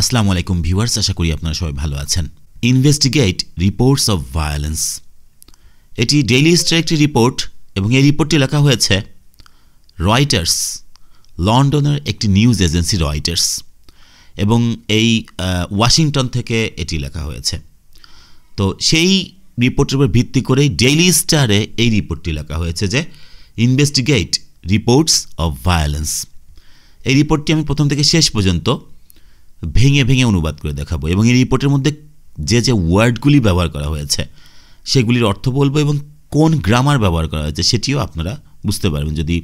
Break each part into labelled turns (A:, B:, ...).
A: আসসালামু আলাইকুম ভিউয়ার্স, আশা করি আপনারা সবাই ভালো আছেন। ইনভেস্টিগেট রিপোর্টস অফ ভায়োলেন্স, এটি ডেইলি স্টার একটি রিপোর্ট এবং এই রিপোর্টটি লেখা হয়েছে রয়টার্স, লন্ডনের একটি নিউজ এজেন্সি রয়টার্স, এবং এই ওয়াশিংটন থেকে এটি লেখা হয়েছে। তো সেই রিপোর্টের উপর ভিত্তি করেই ডেইলি স্টারে এই রিপোর্টটি লেখা হয়েছে যে ইনভেস্টিগেট রিপোর্টস অফ ভায়োলেন্স। এই রিপোর্টটি আমি প্রথম থেকে শেষ পর্যন্ত ভেঙে ভেঙে অনুবাদ করে দেখাবো এবং এই রিপোর্টের মধ্যে যে যে ওয়ার্ডগুলি ব্যবহার করা হয়েছে সেগুলির অর্থ বলবো এবং কোন গ্রামার ব্যবহার করা হয়েছে সেটিও আপনারা বুঝতে পারবেন যদি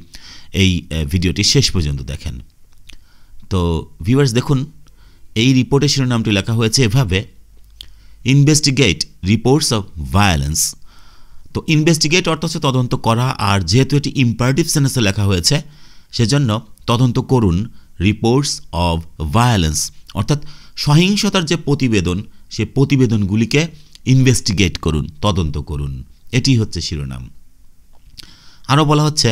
A: এই ভিডিওটি শেষ পর্যন্ত দেখেন। তো ভিউয়ার্স দেখুন, এই রিপোর্টের শিরোনামটি লেখা হয়েছে এভাবে, ইনভেস্টিগেট রিপোর্টস অফ ভায়োলেন্স। তো ইনভেস্টিগেট অর্থ হচ্ছে তদন্ত করা, আর যেহেতু এটি ইম্পারেটিভ সেন্টেন্সে লেখা হয়েছে সেজন্য তদন্ত করুন রিপোর্টস অফ ভায়োলেন্স, অর্থাৎ সহিংসতার যে প্রতিবেদন সেই প্রতিবেদনগুলিকে ইনভেস্টিগেট করুন, তদন্ত করুন, এটি হচ্ছে শিরোনাম। আরও বলা হচ্ছে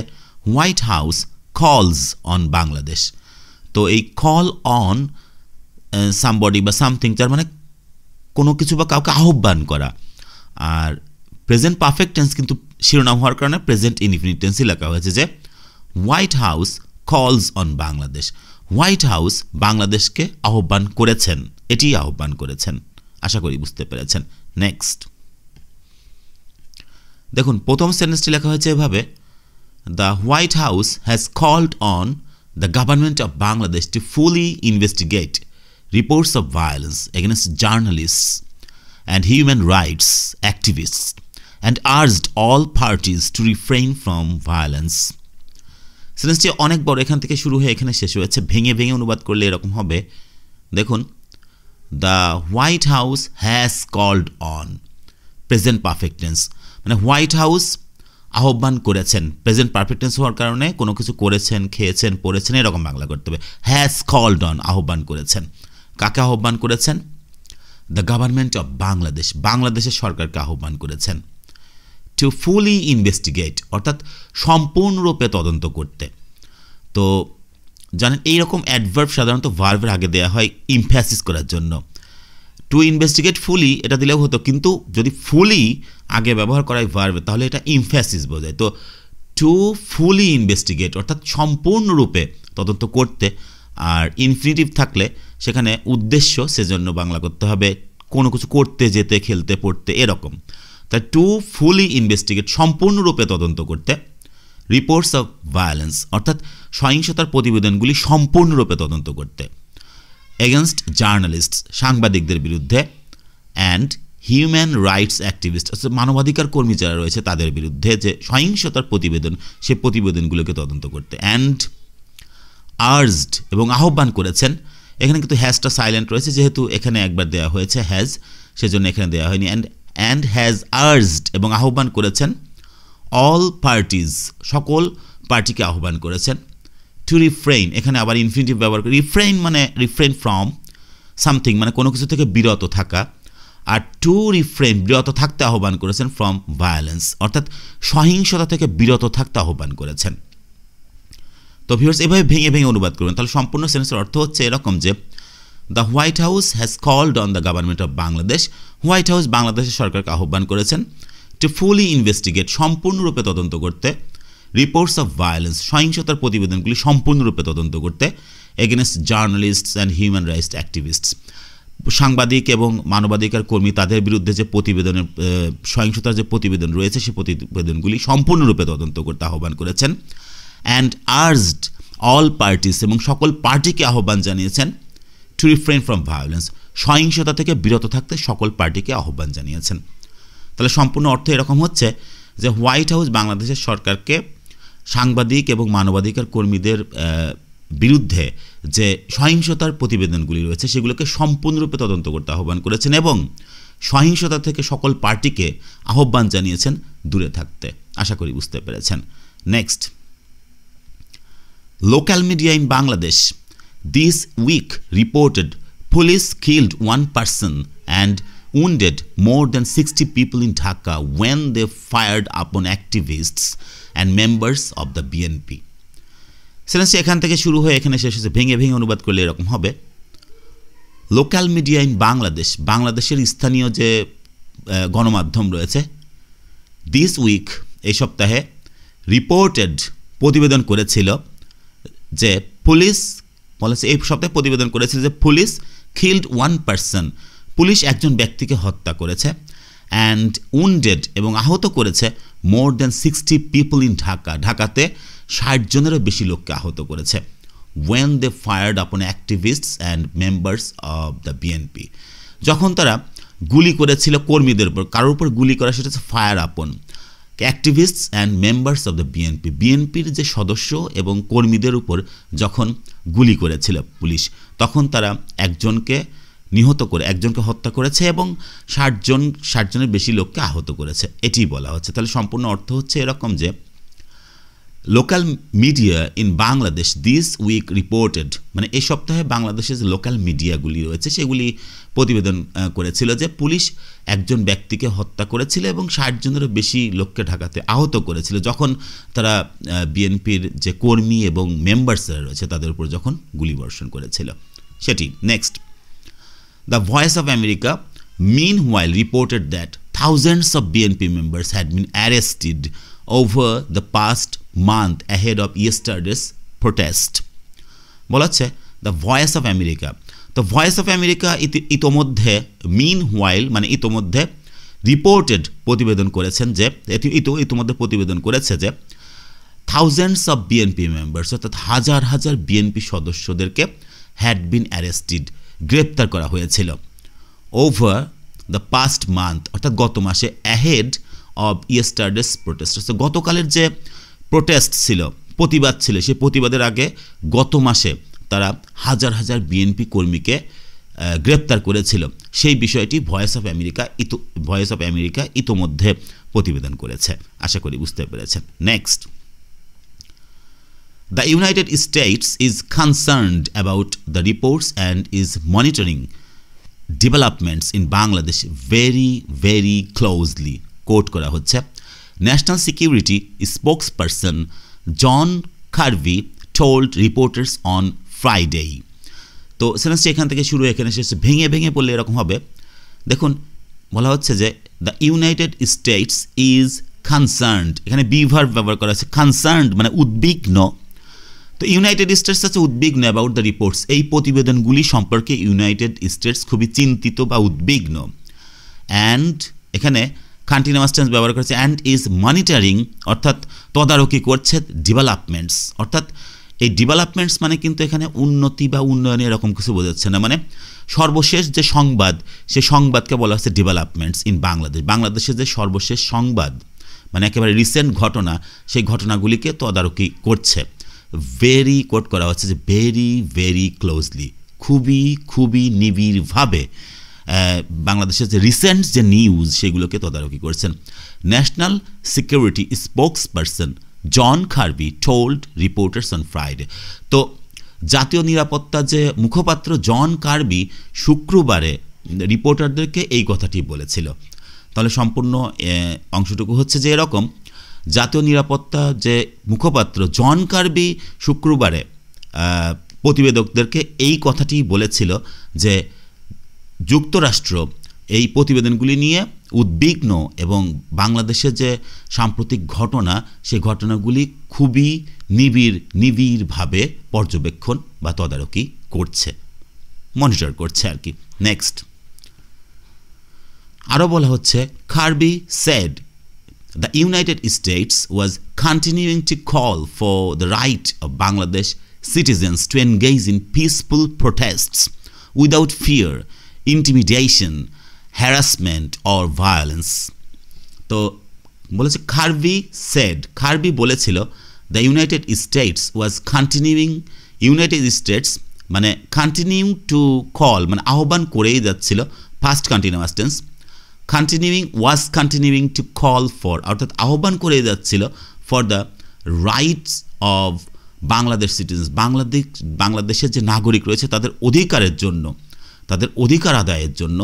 A: হোয়াইট হাউস কলস অন বাংলাদেশ। তো এই কল অন সামবডি বা সামথিং, তার মানে কোনো কিছু বা কাউকে আহ্বান করা। আর প্রেজেন্ট পারফেক্ট টেন্স কিন্তু শিরোনাম হওয়ার কারণে প্রেজেন্ট ইনডিফিনিট টেন্সই লেখা হয়েছে যে হোয়াইট হাউস কলস অন বাংলাদেশ। হোয়াইট হাউস বাংলাদেশকে আহ্বান করেছেন, এটি আহ্বান করেছেন। আশা করি বুঝতে পেরেছেন। নেক্সট দেখুন, প্রথম সেন্টেন্সটি লেখা হয়েছে এভাবে, the White House has called on the government of Bangladesh to fully investigate reports of violence against journalists and human rights activists and urged all parties to refrain from violence. সেন্টেন্সটি অনেক বড়, এখান থেকে শুরু হয়ে এখানে শেষ হয়েছে। ভেঙে ভেঙে অনুবাদ করলে এরকম হবে, দেখুন, the White House has called on, present perfect tense, মানে হোয়াইট হাউস আহ্বান করেছেন। প্রেজেন্ট পারফেক্ট টেন্স হওয়ার কারণে কোনো কিছু করেছেন, খেয়েছেন, পড়েছেন, এরকম বাংলা করতে হবে। হ্যাজ কল্ড অন, আহ্বান করেছেন। কাকে আহ্বান করেছেন? দ্য গভর্নমেন্ট অফ বাংলাদেশ, বাংলাদেশের সরকারকে আহ্বান করেছেন। টু ফুলি ইনভেস্টিগেট অর্থাৎ সম্পূর্ণরূপে তদন্ত করতে। তো জানেন এইরকম অ্যাডভার্ব সাধারণত ভার্বের আগে দেওয়া হয় ইমফ্যাসিস করার জন্য। টু ইনভেস্টিগেট ফুলি এটা দিলেও হতো, কিন্তু যদি ফুলি আগে ব্যবহার করা হয় ভার্বে তাহলে এটা ইমফ্যাসিস বোঝায়। তো টু ফুলি ইনভেস্টিগেট অর্থাৎ সম্পূর্ণরূপে তদন্ত করতে, আর ইনফিনিটিভ থাকলে সেখানে উদ্দেশ্য, সেজন্য বাংলা করতে হবে কোনো কিছু করতে, যেতে, খেলতে, পড়তে, এরকম। তাই টু ফুলি ইনভেস্টিগেট সম্পূর্ণরূপে তদন্ত করতে, রিপোর্টস অফ ভায়োলেন্স অর্থাৎ সহিংসতার প্রতিবেদনগুলি সম্পূর্ণরূপে তদন্ত করতে, এগেনস্ট জার্নালিস্টস সাংবাদিকদের বিরুদ্ধে, অ্যান্ড হিউম্যান রাইটস অ্যাক্টিভিস্ট অর্থাৎ মানবাধিকার কর্মী যারা রয়েছে তাদের বিরুদ্ধে যে সহিংসতার প্রতিবেদন সে প্রতিবেদনগুলোকে তদন্ত করতে, অ্যান্ড আর্জড এবং আহ্বান করেছেন। এখানে কিন্তু হ্যাজটা সাইলেন্ট রয়েছে, যেহেতু এখানে একবার দেওয়া হয়েছে হ্যাজ, সেজন্য এখানে দেওয়া হয়নি। অ্যান্ড হ্যাজ আর্জড এবং আহ্বান করেছেন, অল পার্টিজ সকল পার্টিকে আহ্বান করেছেন, টু রিফ্রেইন, এখানে আবার ইনফিনিটিভ ব্যবহার করে, রিফ্রেইন মানে রিফ্রেইন ফ্রম সামথিং, মানে কোনো কিছু থেকে বিরত থাকা, আর টু রিফ্রেইন বিরত থাকতে আহ্বান করেছেন, ফ্রম ভায়োলেন্স অর্থাৎ সহিংসতা থেকে বিরত থাকতে আহ্বান করেছেন। তো ভিউয়ার্স এভাবে ভেঙে ভেঙে অনুবাদ করবেন, তাহলে সম্পূর্ণ সেন্টেন্সের অর্থ হচ্ছে এরকম যে the White House has called on the government of Bangladesh, White House বাংলাদেশের সরকারকে আহ্বান করেছেন, টু ফুলি ইনভেস্টিগেট সম্পূর্ণরূপে তদন্ত করতে, রিপোর্টস অফ ভায়োলেন্স সহিংসতার প্রতিবেদনগুলি সম্পূর্ণরূপে তদন্ত করতে, against journalists and human rights activists সাংবাদিক এবং মানবাধিকার কর্মী তাদের বিরুদ্ধে যে প্রতিবেদনের সহিংসতার যে প্রতিবেদন রয়েছে সেই প্রতিবেদনগুলি সম্পূর্ণরূপে তদন্ত করতে আহ্বান করেছেন, অ্যান্ড আর্জড অল পার্টিস এবং সকল পার্টিকে আহ্বান জানিয়েছেন, টু রিফ্রেইন ফ্রম ভায়োলেন্স সহিংসতা থেকে বিরত থাকতে সকল পার্টিকে আহ্বান জানিয়েছেন। তাহলে সম্পূর্ণ অর্থ এরকম হচ্ছে যে হোয়াইট হাউস বাংলাদেশের সরকারকে সাংবাদিক এবং মানবাধিকার কর্মীদের বিরুদ্ধে যে সহিংসতার প্রতিবেদনগুলি রয়েছে সেগুলোকে সম্পূর্ণরূপে তদন্ত করতে আহ্বান করেছেন এবং সহিংসতা থেকে সকল পার্টিকে আহ্বান জানিয়েছেন দূরে থাকতে। আশা করি বুঝতে পেরেছেন। Next, local media in Bangladesh this week reported police killed one person and wounded more than 60 people in Dhaka when they fired upon activists and members of the BNP. সেন্টেন্সটি এখান থেকে শুরু হয়ে এখানে শেষ হয়েছে। ভেঙে ভেঙে অনুবাদ করলে এরকম হবে, লোকাল মিডিয়া ইন বাংলাদেশ, বাংলাদেশের স্থানীয় যে গণমাধ্যম রয়েছে, দিস উইক এই সপ্তাহে রিপোর্টেড প্রতিবেদন করেছিল যে পুলিশ বলেছে, এই সপ্তাহে প্রতিবেদন করেছিল যে police killed one person, police একজন ব্যক্তিকে হত্যা করেছে, অ্যান্ড উন্ডেড এবং আহত করেছে more than 60 people in Dhaka, ঢাকাতে 60 জনেরও বেশি লোককে আহত করেছে। when they fired upon activists and members of the BNP, যখন তারা গুলি করেছিল কর্মীদের উপর, কারোর উপর গুলি করা সেটা হচ্ছে ফায়ার আপন activists and members of the BNP, বিএনপির যে সদস্য এবং কর্মীদের উপর যখন গুলি করেছিল পুলিশ, তখন তারা একজনকে নিহত করে, একজনকে হত্যা করেছে এবং 60 জনের বেশি লোককে আহত করেছে, এটি বলা হচ্ছে। তাহলে সম্পূর্ণ অর্থ হচ্ছে এরকম যে local media in Bangladesh this week reported, মানে এই সপ্তাহে বাংলাদেশের যে লোকাল মিডিয়াগুলি রয়েছে সেগুলি প্রতিবেদন করেছিল যে পুলিশ একজন ব্যক্তিকে হত্যা করেছিল এবং 60 জনেরও বেশি লোককে ঢাকাতে আহত করেছিল যখন তারা বিএনপির যে কর্মী এবং মেম্বার্সরা রয়েছে তাদের উপর যখন গুলিবর্ষণ করেছিল সেটি। Next, the voice of America meanwhile reported that thousands of BNP members had been arrested over the past month ahead of yesterday's protest. বলা হচ্ছে দ্য ভয়েস অফ আমেরিকা, তো ভয়েস অফ আমেরিকা ইতোমধ্যে meanwhile মানে ইতোমধ্যে reported প্রতিবেদন করেছেন যে ইতোমধ্যে প্রতিবেদন করেছে যে থাউজেন্ডস অফ বিএনপি মেম্বার্স, অর্থাৎ হাজার হাজার বিএনপি সদস্যদেরকে হ্যাড বিন অ্যারেস্টেড, গ্রেপ্তার করা হয়েছিল ওভার দ্য পাস্ট মান্থ, অর্থাৎ গত মাসে, অ্যাহেড অব ইয়েস্টারডেস প্রোটেস্ট, গতকালের যে প্রোটেস্ট ছিল, প্রতিবাদ ছিল, সেই প্রতিবাদের আগে গত মাসে তারা হাজার হাজার বিএনপি কর্মীকে গ্রেপ্তার করেছিল, সেই বিষয়টি ভয়েস অফ আমেরিকা ইতোমধ্যে প্রতিবেদন করেছে। আশা করি বুঝতে পেরেছেন। Next, the United States is concerned about the reports and is monitoring developments in Bangladesh very very closely, quote করা হচ্ছে। National security spokesperson John Kirby told reporters on Friday, তো সেন্টেন্সটি এখান থেকে শুরু, এখানে শেষ, ভেঙে ভেঙে পড়লে এরকম হবে। দেখুন বলা হচ্ছে যে the United States is concerned, এখানে বি ভার্ব ব্যবহার করা হচ্ছে, কনসার্নড মানে উদ্বিগ্ন, তো ইউনাইটেড স্টেটস আছে উদ্বিগ্ন অ্যাবাউট দ্য রিপোর্টস, এই প্রতিবেদনগুলি সম্পর্কে ইউনাইটেড স্টেটস খুবই চিন্তিত বা উদ্বিগ্ন। অ্যান্ড এখানে কন্টিনিউয়াস টেন্স ব্যবহার করেছে, অ্যান্ড ইজ মনিটরিং, অর্থাৎ তদারকি করছে, ডেভেলপমেন্টস, অর্থাৎ এই ডেভেলপমেন্টস মানে কিন্তু এখানে উন্নতি বা উন্নয়ন এরকম কিছু বোঝাচ্ছে না, মানে সর্বশেষ যে সংবাদ, সেই সংবাদকে বলা হচ্ছে ডেভেলপমেন্টস ইন বাংলাদেশ, বাংলাদেশের যে সর্বশেষ সংবাদ মানে একেবারে রিসেন্ট ঘটনা, সেই ঘটনাগুলিকে তদারকি করছে। ভেরি কোট করা হচ্ছে যে ভেরি ভেরি ক্লোজলি, খুবই খুবই নিবিড়ভাবে বাংলাদেশের যে রিসেন্ট যে নিউজ সেগুলোকে তদারকি করছেন। National security spokesperson John Kirby told reporters on Friday, তো জাতীয় নিরাপত্তা যে মুখপাত্র জন কার্বি শুক্রবারে রিপোর্টারদেরকে এই কথাটি বলেছিল। তাহলে সম্পূর্ণ অংশটুকু হচ্ছে যে এরকম, জাতীয় নিরাপত্তা যে মুখপাত্র জন কার্বি শুক্রবারে প্রতিবেদকদেরকে এই কথাটি বলেছিল যে যুক্তরাষ্ট্র এই প্রতিবেদনগুলি নিয়ে উদ্বিগ্ন এবং বাংলাদেশের যে সাম্প্রতিক ঘটনা, সেই ঘটনাগুলি খুবই নিবিড়ভাবে পর্যবেক্ষণ বা তদারকি করছে, মনিটর করছে আর কি। নেক্সট, আরও বলা হচ্ছে Kirby said the United States was continuing to call for the right of Bangladesh citizens to engage in peaceful protests without fear, intimidation, harassment or violence. তো বলেছে কার্বি সেড, কার্বি বলেছিল the United States was continuing, United States মানে continue to call মানে আহ্বান করেই যাচ্ছিল, first continuous tense, was continuing to call for, অর্থাৎ আহ্বান করে যাচ্ছিল for the rights of Bangladesh citizens, বাংলাদেশের যে নাগরিক রয়েছে তাদের অধিকারের জন্য, তাদের অধিকার আদায়ের জন্য,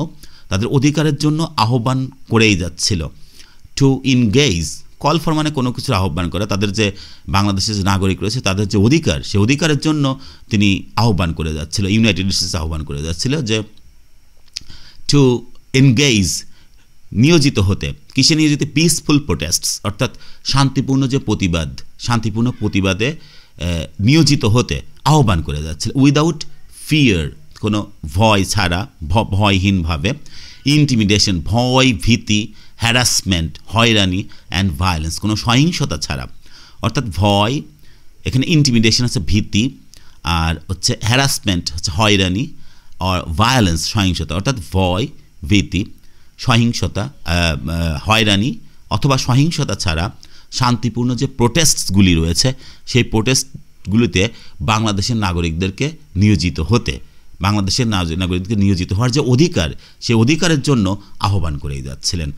A: তাদের অধিকারের জন্য আহ্বান করেই যাচ্ছিল। টু ইনগেজ কল ফর মানে কোনো কিছুর আহ্বান করা, তাদের যে বাংলাদেশের যে নাগরিক রয়েছে তাদের যে অধিকার, সেই অধিকারের জন্য তিনি আহ্বান করে যাচ্ছিল, ইউনাইটেড নেশনস আহ্বান করে যাচ্ছিল যে টু এনগেজ, নিয়োজিত হতে। কিসে নিয়োজিত? পিসফুল প্রোটেস্টস, অর্থাৎ শান্তিপূর্ণ যে প্রতিবাদ, শান্তিপূর্ণ প্রতিবাদে নিয়োজিত হতে আহ্বান করে যাচ্ছিল, উইদাউট ফিয়ার, কোনো ভয় ছাড়া, ভয়হীনভাবে, ইন্টিমিডেশন, ভয়, ভীতি, হ্যারাসমেন্ট, হয়রানি, অ্যান্ড ভায়োলেন্স, কোনো সহিংসতা ছাড়া। অর্থাৎ ভয়, এখানে ইন্টিমিডেশন হচ্ছে ভীতি, আর হচ্ছে হ্যারাসমেন্ট হচ্ছে হয়রানি, আর ভায়োলেন্স সহিংসতা, অর্থাৎ ভয়, ভীতি, সহিংসতা, হয়রানি অথবা সহিংসতা ছাড়া শান্তিপূর্ণ যে প্রোটেস্টসগুলি রয়েছে সেই প্রোটেস্টগুলিতে বাংলাদেশের নাগরিকদেরকে নিয়োজিত হতে, বাংলাদেশের নাগরিকদেরকে নিয়োজিত হওয়ার যে অধিকার, সেই অধিকারের জন্য আহ্বান করেই যাচ্ছিলেন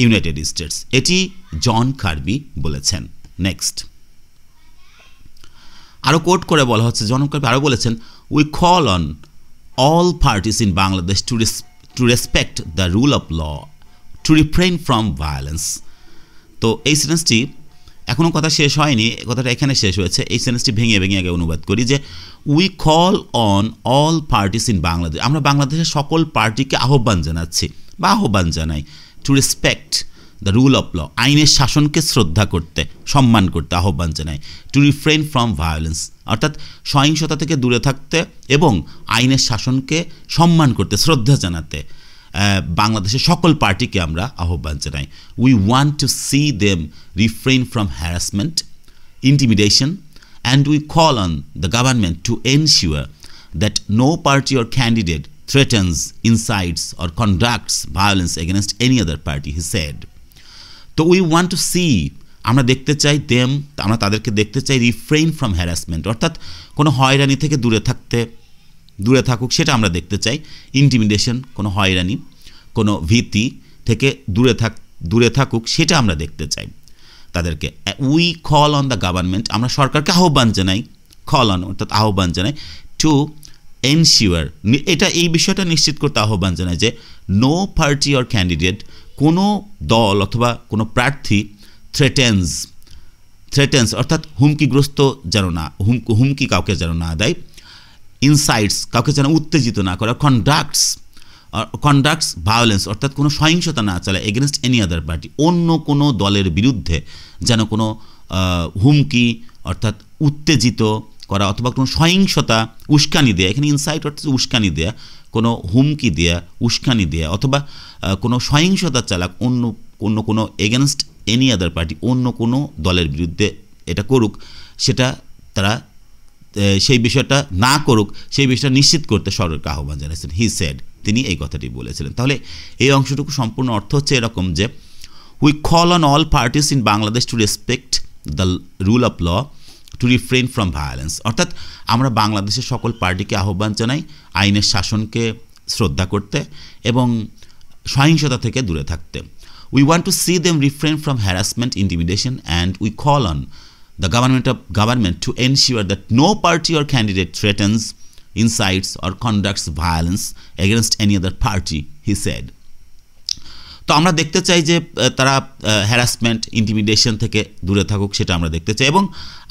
A: ইউনাইটেড স্টেটস। এটি জন কার্বি বলেছেন। নেক্সট আরও কোট করে বলা হচ্ছে, জন কার্বি আরও বলেছেন, we call on all parties in Bangladesh to respect the rule of law, to refrain from violence. তো এই সেন্টেন্সটি এখনও কথা শেষ হয়নি, কথাটা এখানে শেষ হয়েছে। এই সেন্টেন্সটি ভেঙে ভেঙে আগে অনুবাদ করি যে we call on all parties in Bangladesh, আমরা বাংলাদেশের সকল পার্টিকে আহ্বান জানাচ্ছি বা আহ্বান জানাই, to respect the rule of law, আইনের শাসনকে শ্রদ্ধা করতে, সম্মান করতে আহ্বান জানাই, টু রিফ্রেইন ফ্রম ভায়োলেন্স, অর্থাৎ সহিংসতা থেকে দূরে থাকতে এবং আইনের শাসনকে সম্মান করতে, শ্রদ্ধা জানাতে বাংলাদেশের সকল পার্টিকে আমরা আহ্বান জানাই। We want to see them refrain from harassment, intimidation, and we call on the government to ensure that no party or candidate threatens, incites, or conducts violence against any other party, he said. তো we want to C, আমরা দেখতে চাই them, আমরা তাদেরকে দেখতে চাই refrain from harassment, অর্থাৎ কোনো হয়রানি থেকে দূরে থাকুক সেটা আমরা দেখতে চাই, ইন্টিমিডেশন, কোনো হয়রানি, কোনো ভীতি থেকে দূরে থাকুক সেটা আমরা দেখতে চাই তাদেরকে। We call on the government, আমরা সরকারকে আহ্বান জানাই, কল অন অর্থাৎ আহ্বান জানাই, টু এনশিওর, এটা এই বিষয়টা নিশ্চিত করতে আহ্বান জানায় যে নো পার্টি অর ক্যান্ডিডেট, কোনো দল অথবা কোনো প্রার্থী থ্রেটেন্স অর্থাৎ হুমকিগ্রস্ত যেন না, হুমকি কাউকে যেন না দেয়, ইনসাইটস কাউকে যেন উত্তেজিত না করে, কন্ডাক্টস ভায়োলেন্স অর্থাৎ কোনো সহিংসতা না চালায়, এগেনস্ট এনি আদার পার্টি, অন্য কোনো দলের বিরুদ্ধে যেন কোনো হুমকি অর্থাৎ উত্তেজিত করা অথবা কোনো সহিংসতা, উস্কানি দেয়া, এখানে ইনসাইট অর্থাৎ উস্কানি দেয়া, কোনো হুমকি দেয়া, উস্কানি দেয়া অথবা কোনো সহিংসতা চালাক অন্য কোনো এগেনস্ট এনি আদার পার্টি, অন্য কোনো দলের বিরুদ্ধে এটা করুক, সেটা তারা সেই বিষয়টা না করুক, সেই বিষয়টা নিশ্চিত করতে সরকারকে আহ্বান জানিয়েছেন। হি সেড, তিনি এই কথাটি বলেছিলেন। তাহলে এই অংশটুকু সম্পূর্ণ অর্থ হচ্ছে এরকম যে we call on all parties in Bangladesh to respect the rule of law, to refrain from violence, অর্থাৎ আমরা বাংলাদেশের সকল পার্টিকে আহ্বান জানাই আইনের শাসনকে শ্রদ্ধা করতে এবং সহিংসতা থেকে দূরে থাকতে। We want to see them refrain from harassment, intimidation, and we call on the government to ensure that no party or candidate threatens, incites, or conducts violence against any other party, he said. তো আমরা দেখতে চাই যে তারা harassment, intimidation থেকে দূরে থাকুক, সেটা আমরা দেখতে চাই এবং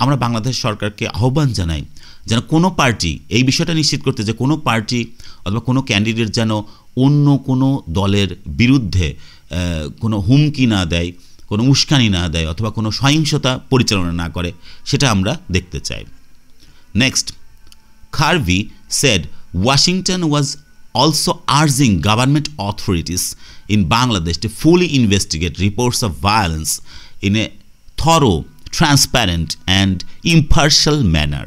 A: আমরা বাংলাদেশ সরকারকে আহ্বান জানাই যেন কোনো পার্টি, এই বিষয়টা নিশ্চিত করতে যে কোনো পার্টি অথবা কোনো ক্যান্ডিডেট যেন অন্য কোনো দলের বিরুদ্ধে কোনো হুমকি না দেয়, কোনো উস্কানি না দেয় অথবা কোনো সহিংসতা পরিচালনা না করে, সেটা আমরা দেখতে চাই। Next, Karbi shed Washington was also urging government authorities in Bangladesh to fully investigate reports of violence in a thorough, transparent and impartial manner.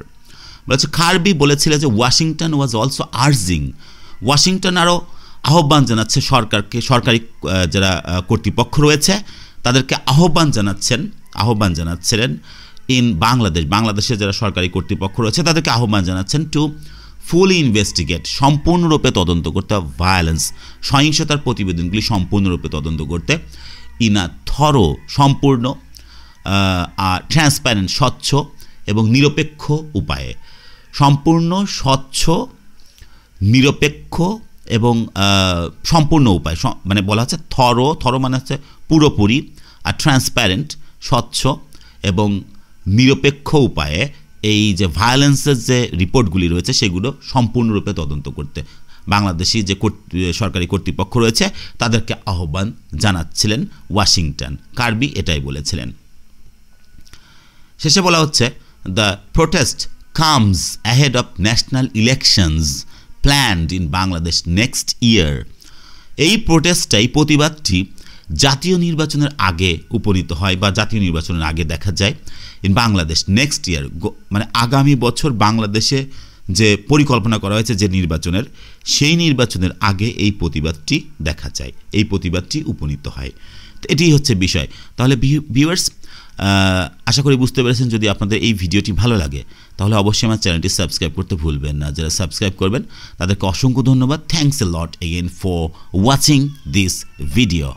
A: বলছে কার্বি বলেছিল যে Washington was also urging, Washington আরও আহ্বান জানাচ্ছে সরকারকে, সরকারি যারা কর্তৃপক্ষ রয়েছে তাদেরকে আহ্বান জানাচ্ছিলেন ইন বাংলাদেশ, বাংলাদেশের যারা সরকারি কর্তৃপক্ষ রয়েছে তাদেরকে আহ্বান জানাচ্ছেন টু ফুলি ইনভেস্টিগেট, সম্পূর্ণরূপে তদন্ত করতে, ভায়োলেন্স সহিংসতার প্রতিবেদনগুলি সম্পূর্ণরূপে তদন্ত করতে, ইন আ থরো সম্পূর্ণ, ট্রান্সপ্যারেন্ট স্বচ্ছ এবং নিরপেক্ষ উপায়ে, সম্পূর্ণ স্বচ্ছ নিরপেক্ষ এবং সম্পূর্ণ উপায়, মানে বলা হচ্ছে থরো মানে হচ্ছে পুরোপুরি, আর ট্রান্সপ্যারেন্ট স্বচ্ছ এবং নিরপেক্ষ উপায়ে এই যে ভায়োলেন্সের যে রিপোর্টগুলি রয়েছে সেগুলো সম্পূর্ণরূপে তদন্ত করতে বাংলাদেশি যে সরকারি কর্তৃপক্ষ রয়েছে তাদেরকে আহ্বান জানাচ্ছিলেন ওয়াশিংটন। কার্বি এটাই বলেছিলেন। শেষে বলা হচ্ছে the protest comes ahead of national elections planned in Bangladesh next year. এই প্রোটেস্টটাই প্রতিবাদটি জাতীয় নির্বাচনের আগে উপনীত হয় বা জাতীয় নির্বাচনের আগে দেখা যায় ইন বাংলাদেশ নেক্সট ইয়ার, মানে আগামী বছর বাংলাদেশে যে পরিকল্পনা করা হয়েছে যে নির্বাচনের, সেই নির্বাচনের আগে এই প্রতিবাদটি দেখা যায়, এই প্রতিবাদটি উপনীত হয়। তো এটি হচ্ছে বিষয়। তাহলে ভিউয়ার্স, আশা করি বুঝতে পেরেছেন। যদি আপনাদের এই ভিডিওটি ভালো লাগে তাহলে অবশ্যই আমার চ্যানেলটি সাবস্ক্রাইব করতে ভুলবেন না। যারা সাবস্ক্রাইব করবেন তাদেরকে অসংখ্য ধন্যবাদ। Thanks a lot again for watching this video.